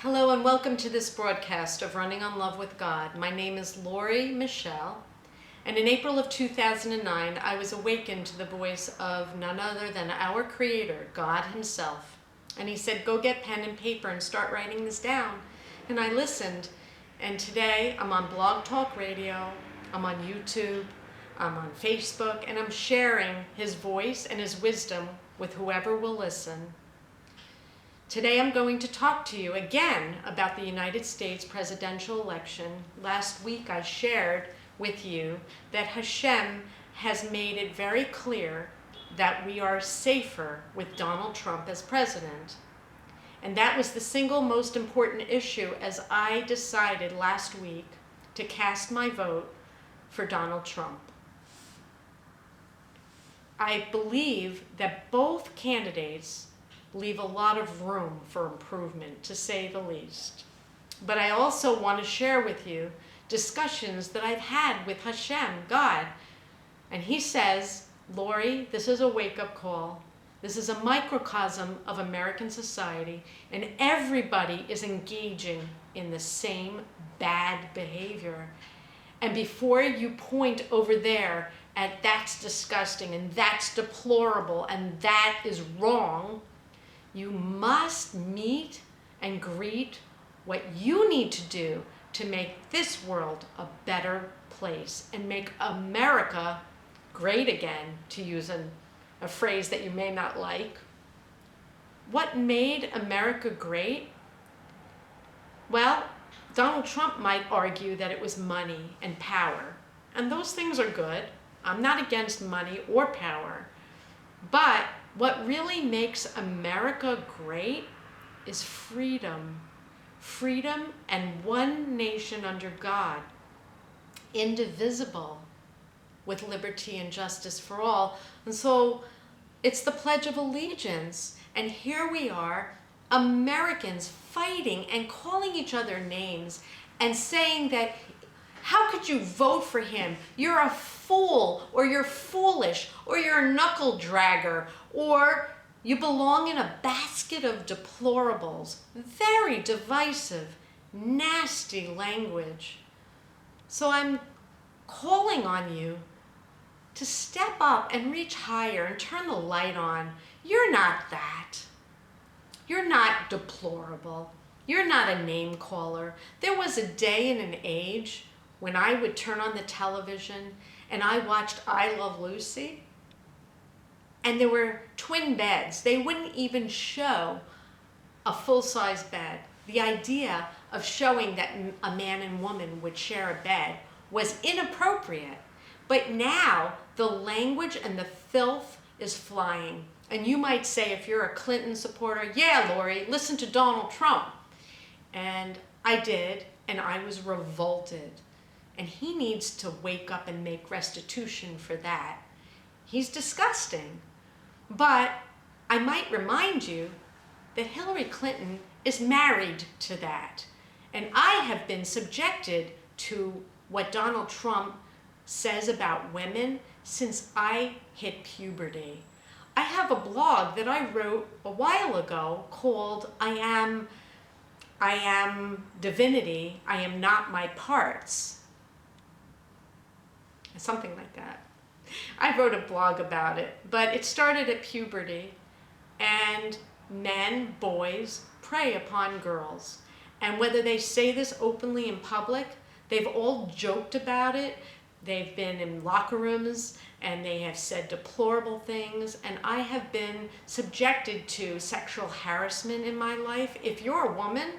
Hello and welcome to this broadcast of Running on Love with God. My name is Lori Michelle, and in April of 2009, I was awakened to the voice of none other than our Creator, God Himself. And He said, go get pen and paper and start writing this down. And I listened, and today I'm on Blog Talk Radio, I'm on YouTube, I'm on Facebook, and I'm sharing His voice and His wisdom with whoever will listen. Today I'm going to talk to you again about the United States presidential election. Last week I shared with you that Hashem has made it very clear that we are safer with Donald Trump as president. And that was the single most important issue as I decided last week to cast my vote for Donald Trump. I believe that both candidates leave a lot of room for improvement, to say the least. But I also want to share with you discussions that I've had with Hashem, God. And He says, Lori, this is a wake-up call. This is a microcosm of American society, and everybody is engaging in the same bad behavior. And before you point over there at that's disgusting and that's deplorable and that is wrong, you must meet and greet what you need to do to make this world a better place and make America great again, to use a phrase that you may not like. What made America great? Well, Donald Trump might argue that it was money and power, and those things are good. I'm not against money or power, but what really makes America great is freedom. Freedom and one nation under God, indivisible, with liberty and justice for all. And so it's the Pledge of Allegiance. And here we are, Americans fighting and calling each other names and saying that, how could you vote for him? You're a fool, or you're foolish, or you're a knuckle dragger, or you belong in a basket of deplorables. Very divisive, nasty language. So I'm calling on you to step up and reach higher and turn the light on. You're not that. You're not deplorable. You're not a name caller. There was a day and an age when I would turn on the television and I watched I Love Lucy, and there were twin beds. They wouldn't even show a full-size bed. The idea of showing that a man and woman would share a bed was inappropriate. But now the language and the filth is flying. And you might say, if you're a Clinton supporter, yeah, Lori, listen to Donald Trump. And I did, and I was revolted. And he needs to wake up and make restitution for that. He's disgusting. But I might remind you that Hillary Clinton is married to that. And I have been subjected to what Donald Trump says about women since I hit puberty. I have a blog that I wrote a while ago called I am divinity, I am not my parts. Something like that. I wrote a blog about it, but it started at puberty, and men, boys, prey upon girls. And whether they say this openly in public, they've all joked about it. They've been in locker rooms and they have said deplorable things, and I have been subjected to sexual harassment in my life. If you're a woman,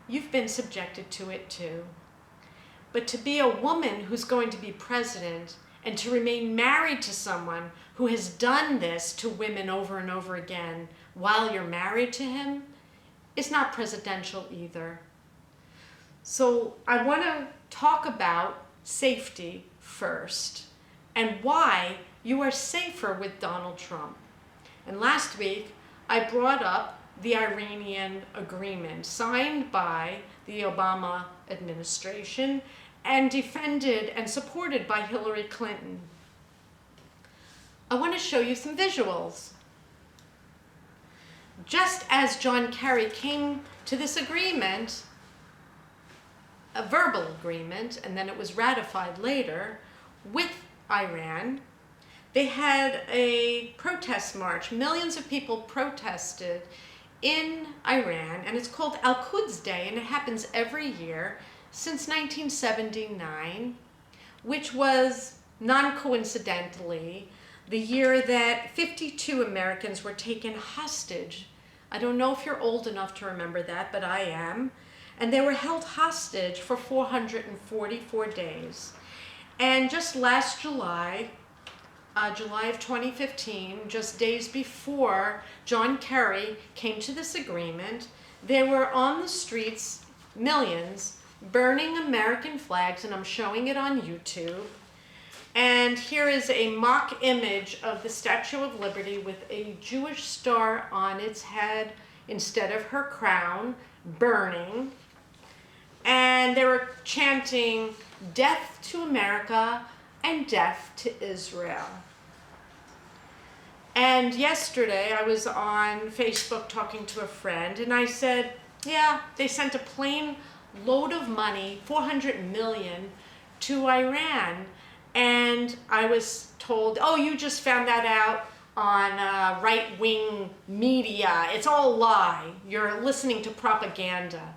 you've been subjected to it too. But to be a woman who's going to be president and to remain married to someone who has done this to women over and over again while you're married to him is not presidential either. So I want to talk about safety first and why you are safer with Donald Trump. And last week I brought up the Iranian agreement signed by the Obama administration and defended and supported by Hillary Clinton. I want to show you some visuals. just as John Kerry came to this agreement, a verbal agreement, and then it was ratified later with Iran, they had a protest march. Millions of people protested in Iran, and it's called Al-Quds Day, and it happens every year since 1979, which was non-coincidentally the year that 52 Americans were taken hostage. I don't know if you're old enough to remember that, but I am. And they were held hostage for 444 days. And just last July, July of 2015, just days before John Kerry came to this agreement, they were on the streets, millions, burning American flags, and I'm showing it on YouTube. And here is a mock image of the Statue of Liberty with a Jewish star on its head instead of her crown, burning. And they were chanting, "Death to America and death to Israel." And yesterday I was on Facebook talking to a friend, and I said, yeah, they sent a plane load of money, 400 million, to Iran. And I was told, oh, you just found that out on right-wing media. It's all a lie. You're listening to propaganda.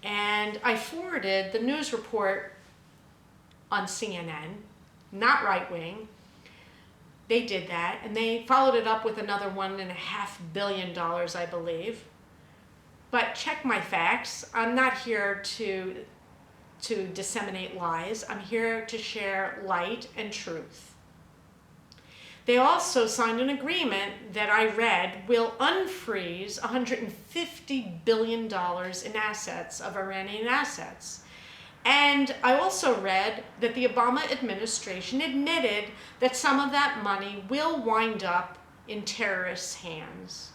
And I forwarded the news report on CNN, not right-wing. They did that, and they followed it up with another $1.5 billion, I believe. But check my facts. I'm not here to disseminate lies. I'm here to share light and truth. They also signed an agreement that I read will unfreeze $150 billion in assets, of Iranian assets. And I also read that the Obama administration admitted that some of that money will wind up in terrorists' hands.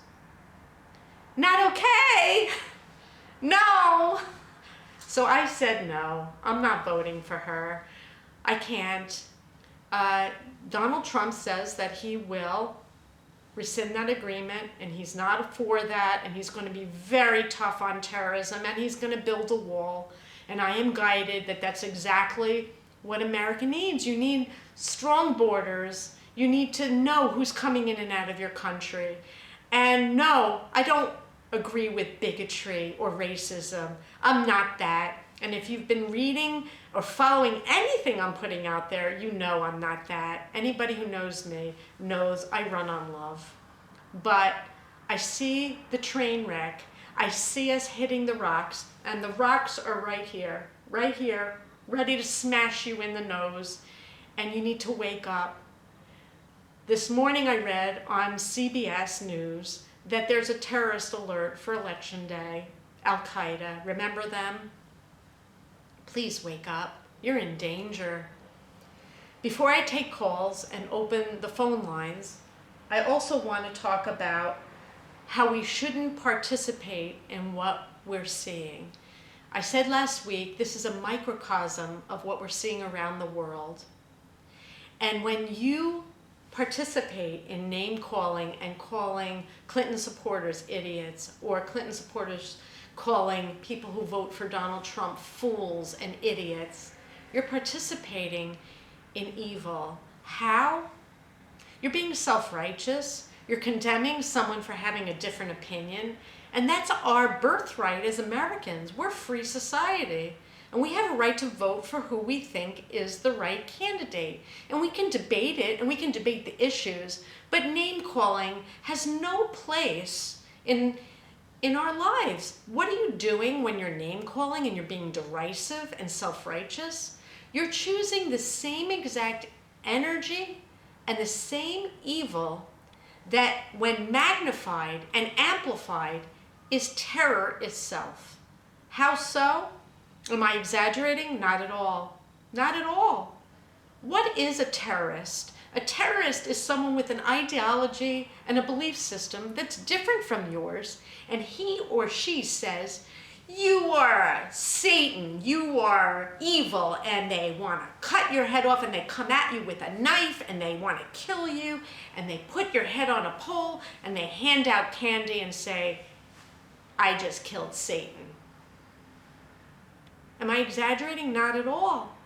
Not okay! No! So I said no, I'm not voting for her. I can't. Donald Trump says that he will rescind that agreement, and he's not for that, and he's going to be very tough on terrorism, and he's going to build a wall. And I am guided that that's exactly what America needs. You need strong borders. You need to know who's coming in and out of your country. And no, I don't agree with bigotry or racism. I'm not that. And if you've been reading or following anything I'm putting out there, you know I'm not that. Anybody who knows me knows I run on love. But I see the train wreck. I see us hitting the rocks, and the rocks are right here, ready to smash you in the nose, and you need to wake up. This morning I read on CBS News that there's a terrorist alert for Election Day, Al-Qaeda. Remember them? Please wake up. You're in danger. Before I take calls and open the phone lines, I also want to talk about how we shouldn't participate in what we're seeing. I said last week, this is a microcosm of what we're seeing around the world. And when you participate in name calling and calling Clinton supporters idiots, or Clinton supporters calling people who vote for Donald Trump fools and idiots, you're participating in evil. How? You're being self-righteous. You're condemning someone for having a different opinion. And that's our birthright as Americans. We're a free society. And we have a right to vote for who we think is the right candidate. And we can debate it, and we can debate the issues. But name-calling has no place in our lives. What are you doing when you're name-calling and you're being derisive and self-righteous? You're choosing the same exact energy and the same evil that, when magnified and amplified, is terror itself. How so? Am I exaggerating? Not at all. Not at all. What is a terrorist? A terrorist is someone with an ideology and a belief system that's different from yours, and he or she says, you are Satan, you are evil, and they want to cut your head off, and they come at you with a knife, and they want to kill you, and they put your head on a pole, and they hand out candy and say, I just killed Satan. Am I exaggerating? Not at all.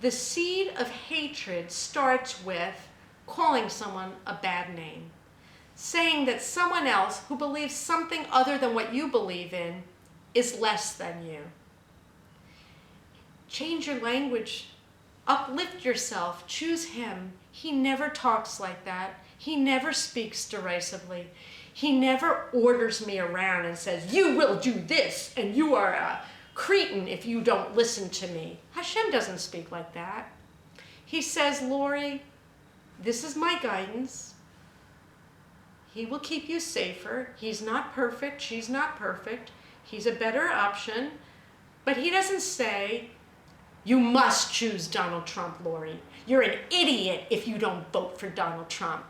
The seed of hatred starts with calling someone a bad name, saying that someone else who believes something other than what you believe in is less than you. Change your language. Uplift yourself. Choose him. He never talks like that. He never speaks derisively. He never orders me around and says, you will do this, and you are a cretin if you don't listen to me. Hashem doesn't speak like that. He says, Lori, this is my guidance. He will keep you safer. He's not perfect. She's not perfect. He's a better option. But he doesn't say, you must choose Donald Trump, Lori. You're an idiot if you don't vote for Donald Trump.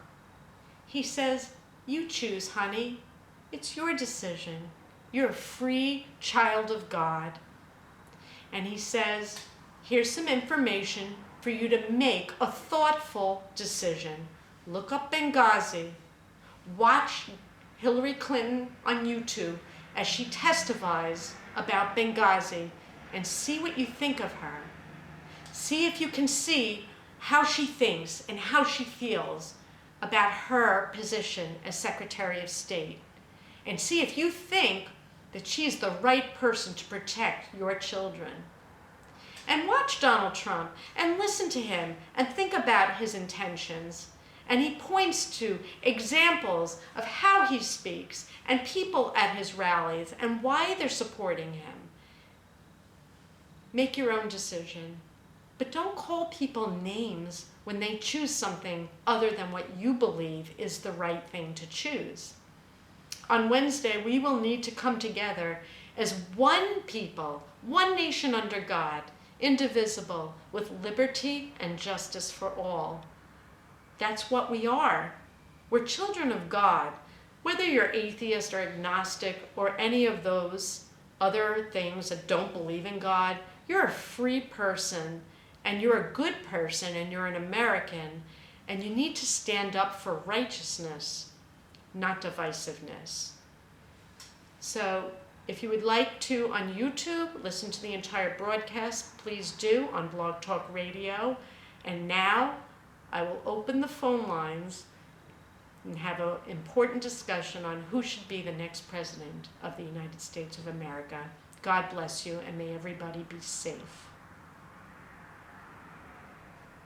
He says, you choose, honey. It's your decision. You're a free child of God. And he says, here's some information for you to make a thoughtful decision. Look up Benghazi. Watch Hillary Clinton on YouTube as she testifies about Benghazi and see what you think of her. See if you can see how she thinks and how she feels about her position as Secretary of State. And see if you think that she's the right person to protect your children. And watch Donald Trump and listen to him and think about his intentions. And he points to examples of how he speaks and people at his rallies and why they're supporting him. Make your own decision. But don't call people names when they choose something other than what you believe is the right thing to choose. On Wednesday, we will need to come together as one people, one nation under God, indivisible, with liberty and justice for all. That's what we are. We're children of God. Whether you're atheist or agnostic or any of those other things that don't believe in God, you're a free person, and you're a good person, and you're an American, and you need to stand up for righteousness, not divisiveness. So if you would like to, on YouTube, listen to the entire broadcast, please do on Blog Talk Radio. And now I will open the phone lines and have an important discussion on who should be the next president of the United States of America. God bless you, and may everybody be safe.